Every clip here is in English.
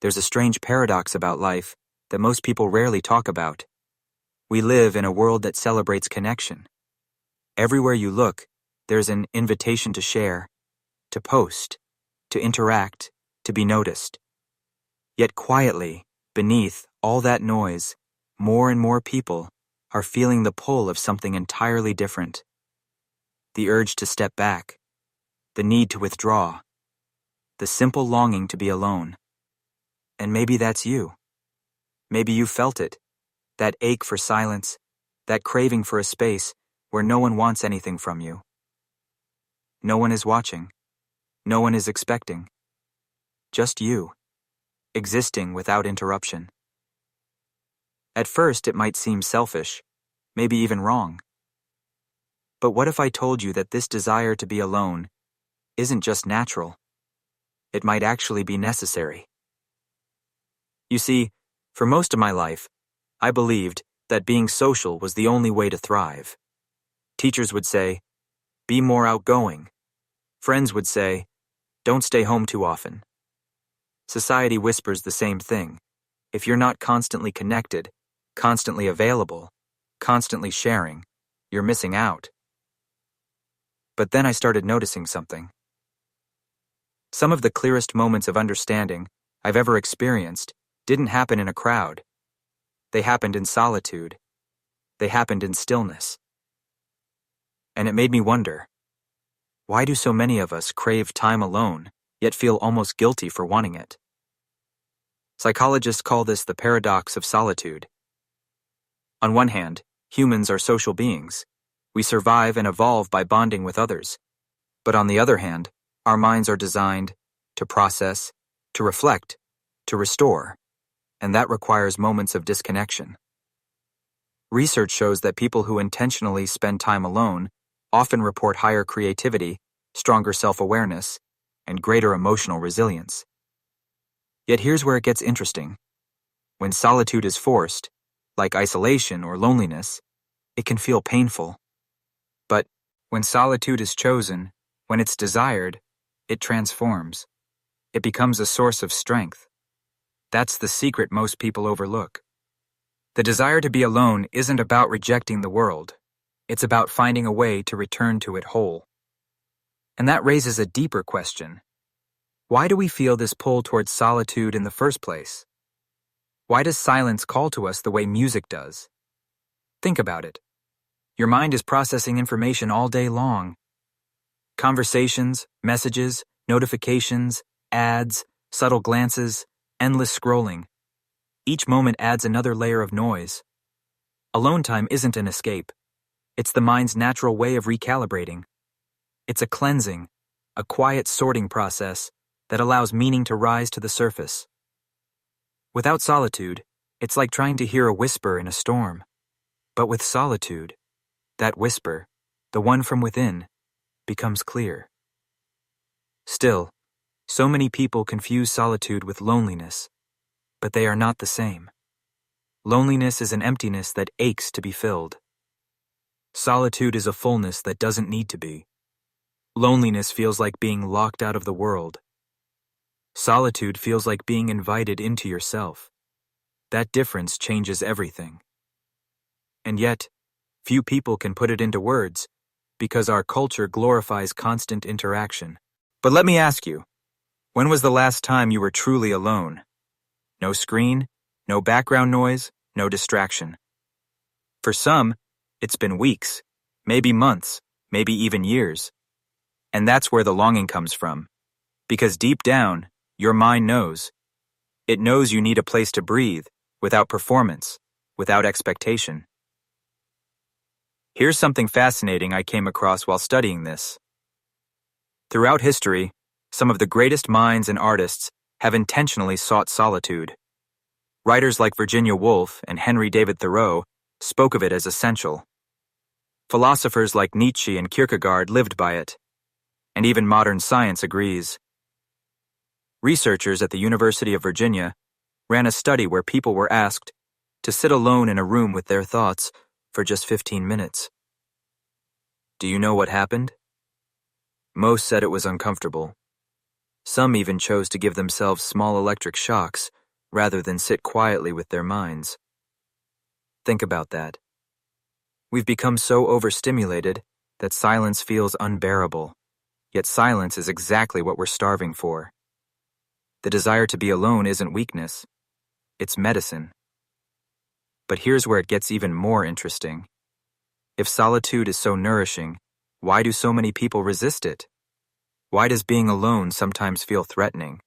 there's a strange paradox about life that most people rarely talk about. We live in a world that celebrates connection. Everywhere you look, there's an invitation to share, to post, to interact, to be noticed. Yet quietly, beneath all that noise, more and more people are feeling the pull of something entirely different. The urge to step back, the need to withdraw, the simple longing to be alone. And maybe that's you. Maybe you felt it, that ache for silence, that craving for a space where no one wants anything from you. No one is watching. No one is expecting. Just you, existing without interruption. At first, it might seem selfish, maybe even wrong. But what if I told you that this desire to be alone isn't just natural? It might actually be necessary. You see, for most of my life, I believed that being social was the only way to thrive. Teachers would say, be more outgoing. Friends would say, don't stay home too often. Society whispers the same thing. If you're not constantly connected, constantly available, constantly sharing, you're missing out. But then I started noticing something. Some of the clearest moments of understanding I've ever experienced didn't happen in a crowd. They happened in solitude. They happened in stillness. And it made me wonder, why do so many of us crave time alone, yet feel almost guilty for wanting it? Psychologists call this the paradox of solitude. On one hand, humans are social beings. We survive and evolve by bonding with others. But on the other hand, our minds are designed to process, to reflect, to restore, and that requires moments of disconnection. Research shows that people who intentionally spend time alone often report higher creativity, stronger self-awareness, and greater emotional resilience. Yet here's where it gets interesting. When solitude is forced, like isolation or loneliness, it can feel painful. But when solitude is chosen, when it's desired, it transforms. It becomes a source of strength. That's the secret most people overlook. The desire to be alone isn't about rejecting the world. It's about finding a way to return to it whole. And that raises a deeper question. Why do we feel this pull towards solitude in the first place? Why does silence call to us the way music does? Think about it. Your mind is processing information all day long. Conversations, messages, notifications, ads, subtle glances, endless scrolling. Each moment adds another layer of noise. Alone time isn't an escape. It's the mind's natural way of recalibrating. It's a cleansing, a quiet sorting process that allows meaning to rise to the surface. Without solitude, it's like trying to hear a whisper in a storm. But with solitude, that whisper, the one from within, becomes clear. Still, so many people confuse solitude with loneliness, but they are not the same. Loneliness is an emptiness that aches to be filled. Solitude is a fullness that doesn't need to be. Loneliness feels like being locked out of the world. Solitude feels like being invited into yourself. That difference changes everything. And yet, few people can put it into words because our culture glorifies constant interaction. But let me ask you, when was the last time you were truly alone? No screen, no background noise, no distraction. For some, it's been weeks, maybe months, maybe even years. And that's where the longing comes from. Because deep down, your mind knows. It knows you need a place to breathe, without performance, without expectation. Here's something fascinating I came across while studying this. Throughout history, some of the greatest minds and artists have intentionally sought solitude. Writers like Virginia Woolf and Henry David Thoreau spoke of it as essential. Philosophers like Nietzsche and Kierkegaard lived by it, and even modern science agrees. Researchers at the University of Virginia ran a study where people were asked to sit alone in a room with their thoughts for just 15 minutes. Do you know what happened? Most said it was uncomfortable. Some even chose to give themselves small electric shocks rather than sit quietly with their minds. Think about that. We've become so overstimulated that silence feels unbearable, yet silence is exactly what we're starving for. The desire to be alone isn't weakness, it's medicine. But here's where it gets even more interesting. If solitude is so nourishing, why do so many people resist it? Why does being alone sometimes feel threatening?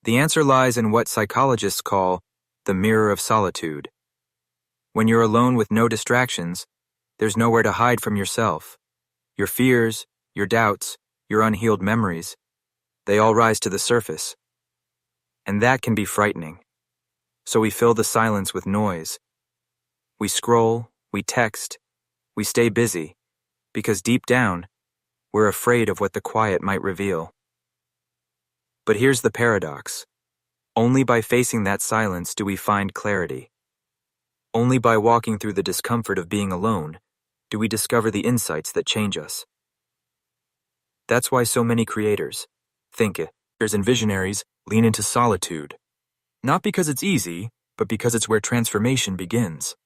The answer lies in what psychologists call the mirror of solitude. When you're alone with no distractions, there's nowhere to hide from yourself. Your fears, your doubts, your unhealed memories, they all rise to the surface. And that can be frightening. So we fill the silence with noise. We scroll, we text, we stay busy, because deep down, we're afraid of what the quiet might reveal. But here's the paradox. Only by facing that silence do we find clarity. Only by walking through the discomfort of being alone do we discover the insights that change us. That's why so many creators, thinkers, and visionaries lean into solitude. Not because it's easy, but because it's where transformation begins.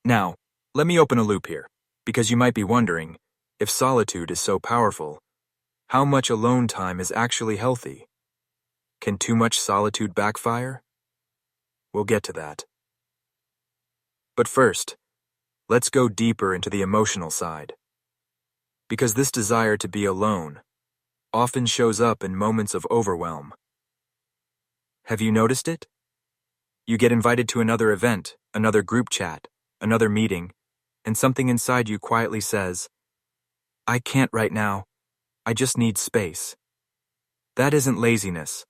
Now, let me open a loop here, because you might be wondering, if solitude is so powerful, how much alone time is actually healthy? Can too much solitude backfire? We'll get to that. But first, let's go deeper into the emotional side. Because this desire to be alone often shows up in moments of overwhelm. Have you noticed it? You get invited to another event, another group chat, another meeting, and something inside you quietly says, I can't right now. I just need space. That isn't laziness.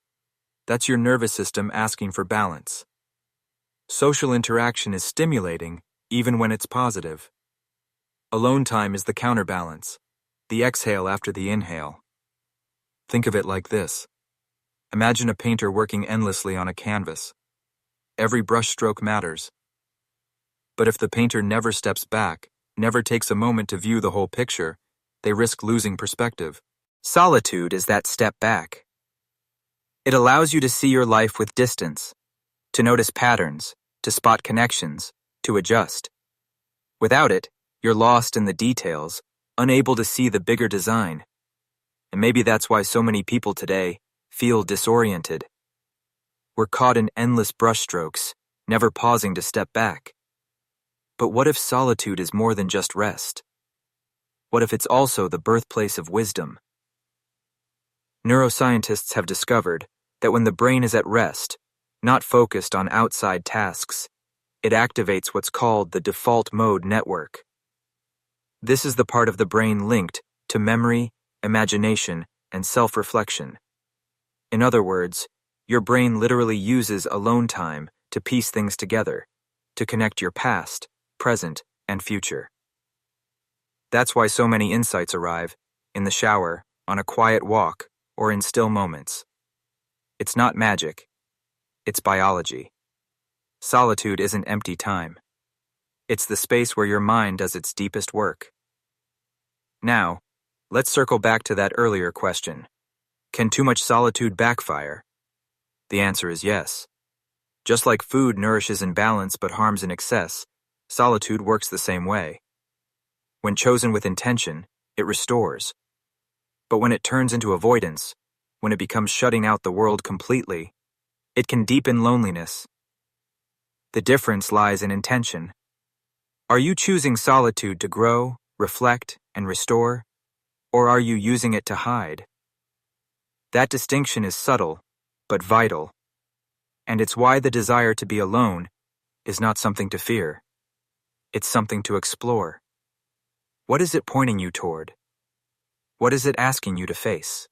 That's your nervous system asking for balance. Social interaction is stimulating, even when it's positive. Alone time is the counterbalance, the exhale after the inhale. Think of it like this. Imagine a painter working endlessly on a canvas. Every brushstroke matters. But if the painter never steps back, never takes a moment to view the whole picture, they risk losing perspective. Solitude is that step back. It allows you to see your life with distance, to notice patterns, to spot connections, to adjust. Without it, you're lost in the details, unable to see the bigger design. And maybe that's why so many people today feel disoriented. We're caught in endless brushstrokes, never pausing to step back. But what if solitude is more than just rest? What if it's also the birthplace of wisdom? Neuroscientists have discovered that when the brain is at rest, not focused on outside tasks, it activates what's called the default mode network. This is the part of the brain linked to memory, imagination, and self-reflection. In other words, your brain literally uses alone time to piece things together, to connect your past, present, and future. That's why so many insights arrive in the shower, on a quiet walk, or in still moments. It's not magic. It's biology. Solitude isn't empty time. It's the space where your mind does its deepest work. Now, let's circle back to that earlier question. Can too much solitude backfire? The answer is yes. Just like food nourishes in balance but harms in excess, solitude works the same way. When chosen with intention, it restores. But when it turns into avoidance, when it becomes shutting out the world completely, it can deepen loneliness. The difference lies in intention. Are you choosing solitude to grow, reflect, and restore? Or are you using it to hide? That distinction is subtle, but vital. And it's why the desire to be alone is not something to fear. It's something to explore. What is it pointing you toward? What is it asking you to face?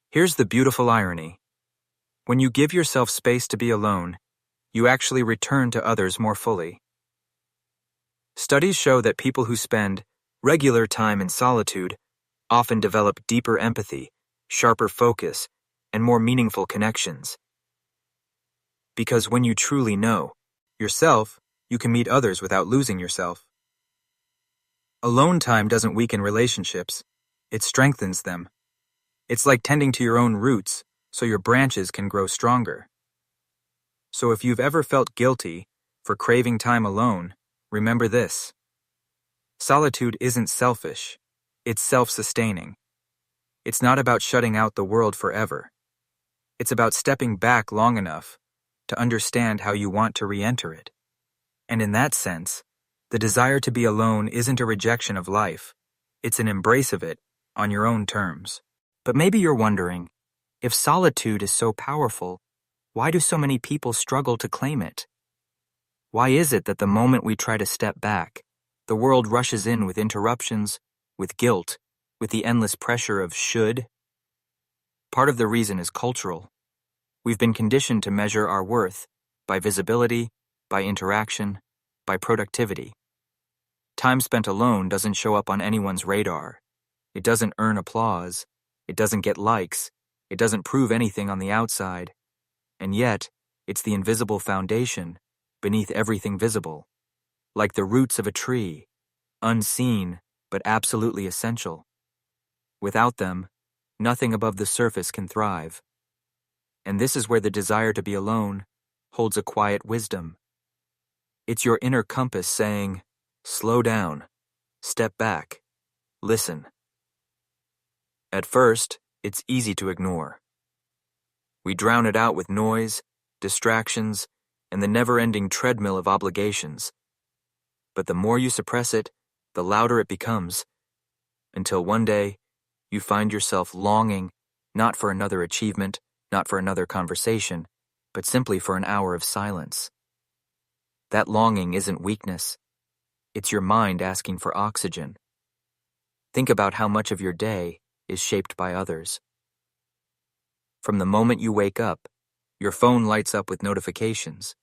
Here's the beautiful irony. When you give yourself space to be alone, you actually return to others more fully. Studies show that people who spend regular time in solitude often develop deeper empathy, sharper focus, and more meaningful connections. Because when you truly know yourself, you can meet others without losing yourself. Alone time doesn't weaken relationships, it strengthens them. It's like tending to your own roots so your branches can grow stronger. So if you've ever felt guilty for craving time alone, remember this. Solitude isn't selfish. It's self-sustaining. It's not about shutting out the world forever. It's about stepping back long enough to understand how you want to re-enter it. And in that sense, the desire to be alone isn't a rejection of life. It's an embrace of it on your own terms. But maybe you're wondering, if solitude is so powerful, why do so many people struggle to claim it? Why is it that the moment we try to step back, the world rushes in with interruptions, with guilt, with the endless pressure of should? Part of the reason is cultural. We've been conditioned to measure our worth by visibility, by interaction, by productivity. Time spent alone doesn't show up on anyone's radar. It doesn't earn applause. It doesn't get likes. It doesn't prove anything on the outside. And yet, it's the invisible foundation beneath everything visible, like the roots of a tree, unseen but absolutely essential. Without them, nothing above the surface can thrive. And this is where the desire to be alone holds a quiet wisdom. It's your inner compass saying, slow down, step back, listen. At first, it's easy to ignore. We drown it out with noise, distractions, and the never-ending treadmill of obligations. But the more you suppress it, the louder it becomes, until one day, you find yourself longing not for another achievement, not for another conversation, but simply for an hour of silence. That longing isn't weakness. It's your mind asking for oxygen. Think about how much of your day is shaped by others. From the moment you wake up, your phone lights up with notifications,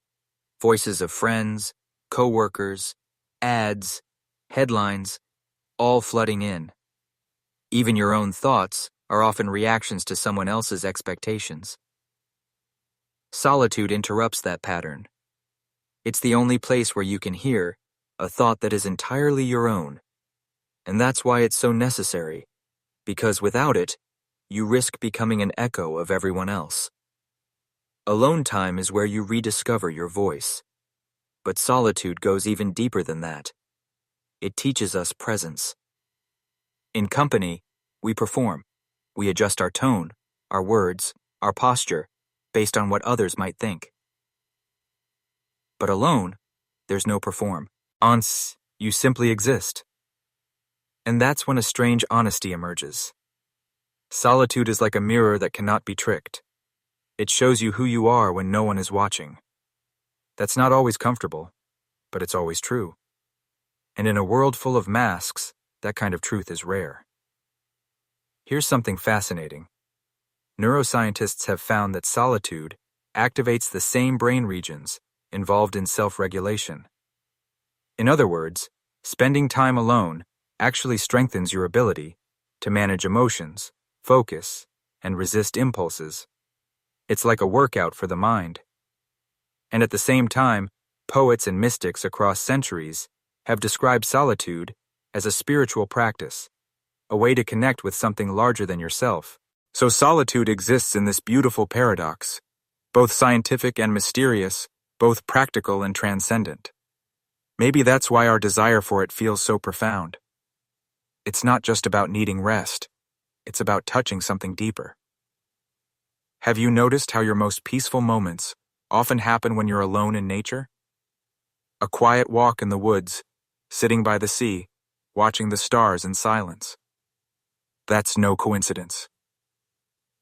voices of friends, coworkers, ads, headlines, all flooding in. Even your own thoughts are often reactions to someone else's expectations. Solitude interrupts that pattern. It's the only place where you can hear a thought that is entirely your own. And that's why it's so necessary, because without it, you risk becoming an echo of everyone else. Alone time is where you rediscover your voice. But solitude goes even deeper than that. It teaches us presence. In company, we perform. We adjust our tone, our words, our posture, based on what others might think. But alone, there's no perform. You simply exist. And that's when a strange honesty emerges. Solitude is like a mirror that cannot be tricked. It shows you who you are when no one is watching. That's not always comfortable, but it's always true. And in a world full of masks, that kind of truth is rare. Here's something fascinating. Neuroscientists have found that solitude activates the same brain regions involved in self-regulation. In other words, spending time alone actually strengthens your ability to manage emotions, focus, and resist impulses. It's like a workout for the mind. And at the same time, poets and mystics across centuries have described solitude as a spiritual practice, a way to connect with something larger than yourself. So solitude exists in this beautiful paradox, both scientific and mysterious, both practical and transcendent. Maybe that's why our desire for it feels so profound. It's not just about needing rest. It's about touching something deeper. Have you noticed how your most peaceful moments often happen when you're alone in nature? A quiet walk in the woods, sitting by the sea, watching the stars in silence. That's no coincidence.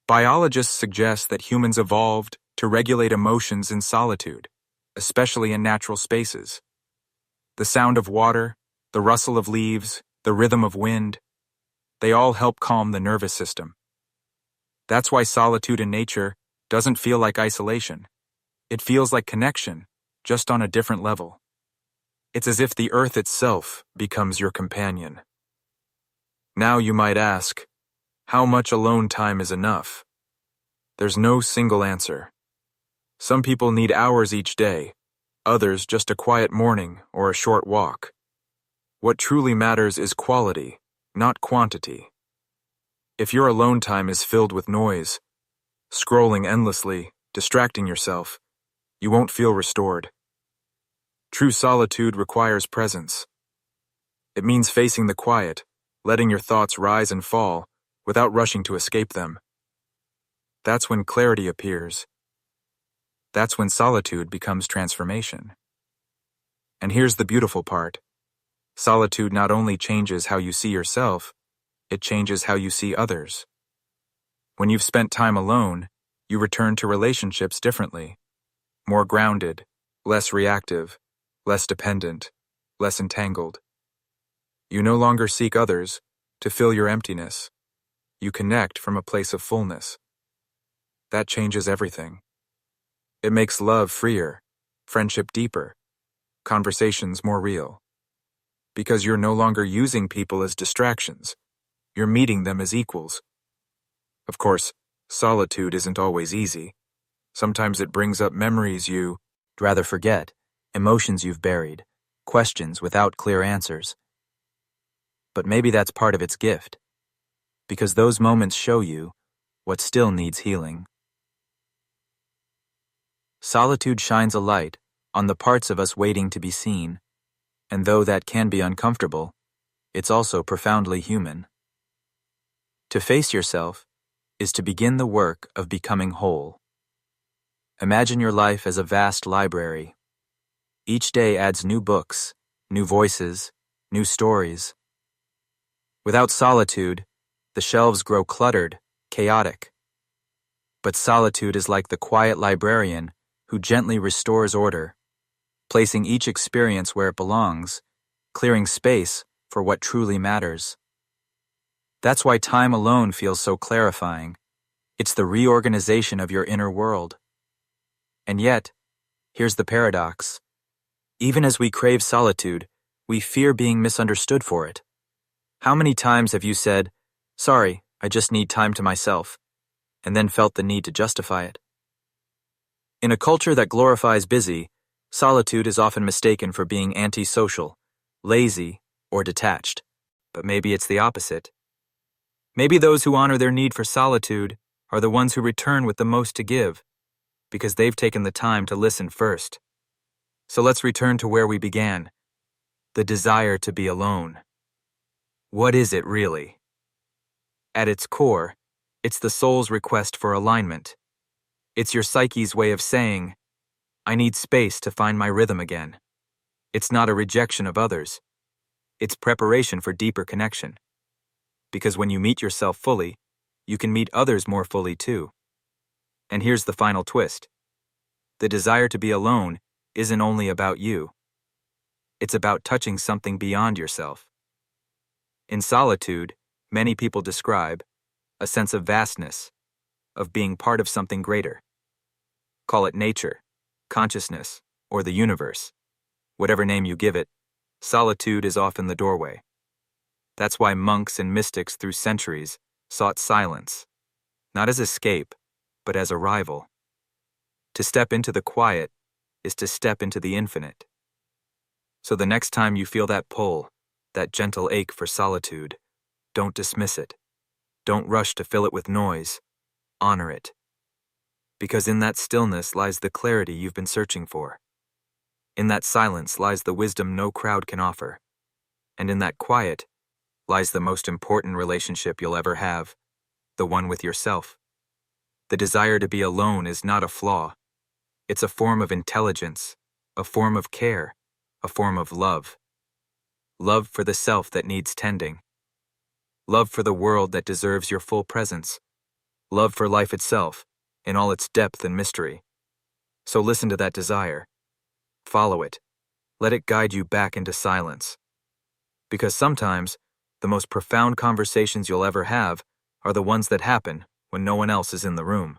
Biologists suggest that humans evolved to regulate emotions in solitude, especially in natural spaces. The sound of water, the rustle of leaves, the rhythm of wind, they all help calm the nervous system. That's why solitude in nature doesn't feel like isolation. It feels like connection, just on a different level. It's as if the earth itself becomes your companion. Now you might ask, how much alone time is enough? There's no single answer. Some people need hours each day, others just a quiet morning or a short walk. What truly matters is quality, not quantity. If your alone time is filled with noise, scrolling endlessly, distracting yourself, you won't feel restored. True solitude requires presence. It means facing the quiet, letting your thoughts rise and fall without rushing to escape them. That's when clarity appears. That's when solitude becomes transformation. And here's the beautiful part. Solitude not only changes how you see yourself, it changes how you see others. When you've spent time alone, you return to relationships differently. More grounded, less reactive, less dependent, less entangled. You no longer seek others to fill your emptiness. You connect from a place of fullness. That changes everything. It makes love freer, friendship deeper, conversations more real. Because you're no longer using people as distractions. You're meeting them as equals. Of course, solitude isn't always easy. Sometimes it brings up memories you'd rather forget, emotions you've buried, questions without clear answers. But maybe that's part of its gift, because those moments show you what still needs healing. Solitude shines a light on the parts of us waiting to be seen, and though that can be uncomfortable, it's also profoundly human. To face yourself is to begin the work of becoming whole. Imagine your life as a vast library. Each day adds new books, new voices, new stories. Without solitude, the shelves grow cluttered, chaotic. But solitude is like the quiet librarian who gently restores order, placing each experience where it belongs, clearing space for what truly matters. That's why time alone feels so clarifying. It's the reorganization of your inner world. And yet, here's the paradox. Even as we crave solitude, we fear being misunderstood for it. How many times have you said, "Sorry, I just need time to myself," and then felt the need to justify it? In a culture that glorifies busy, solitude is often mistaken for being antisocial, lazy, or detached. But maybe it's the opposite. Maybe those who honor their need for solitude are the ones who return with the most to give, because they've taken the time to listen first. So let's return to where we began, the desire to be alone. What is it really? At its core, it's the soul's request for alignment. It's your psyche's way of saying, "I need space to find my rhythm again." It's not a rejection of others. It's preparation for deeper connection. Because when you meet yourself fully, you can meet others more fully too. And here's the final twist. The desire to be alone isn't only about you. It's about touching something beyond yourself. In solitude, many people describe a sense of vastness, of being part of something greater. Call it nature, consciousness, or the universe. Whatever name you give it, solitude is often the doorway. That's why monks and mystics through centuries sought silence, not as escape, but as arrival. To step into the quiet is to step into the infinite. So the next time you feel that pull, that gentle ache for solitude, don't dismiss it. Don't rush to fill it with noise. Honor it. Because in that stillness lies the clarity you've been searching for. In that silence lies the wisdom no crowd can offer. And in that quiet lies the most important relationship you'll ever have, the one with yourself. The desire to be alone is not a flaw. It's a form of intelligence, a form of care, a form of love. Love for the self that needs tending. Love for the world that deserves your full presence. Love for life itself, in all its depth and mystery. So listen to that desire. Follow it. Let it guide you back into silence. Because sometimes, the most profound conversations you'll ever have are the ones that happen when no one else is in the room.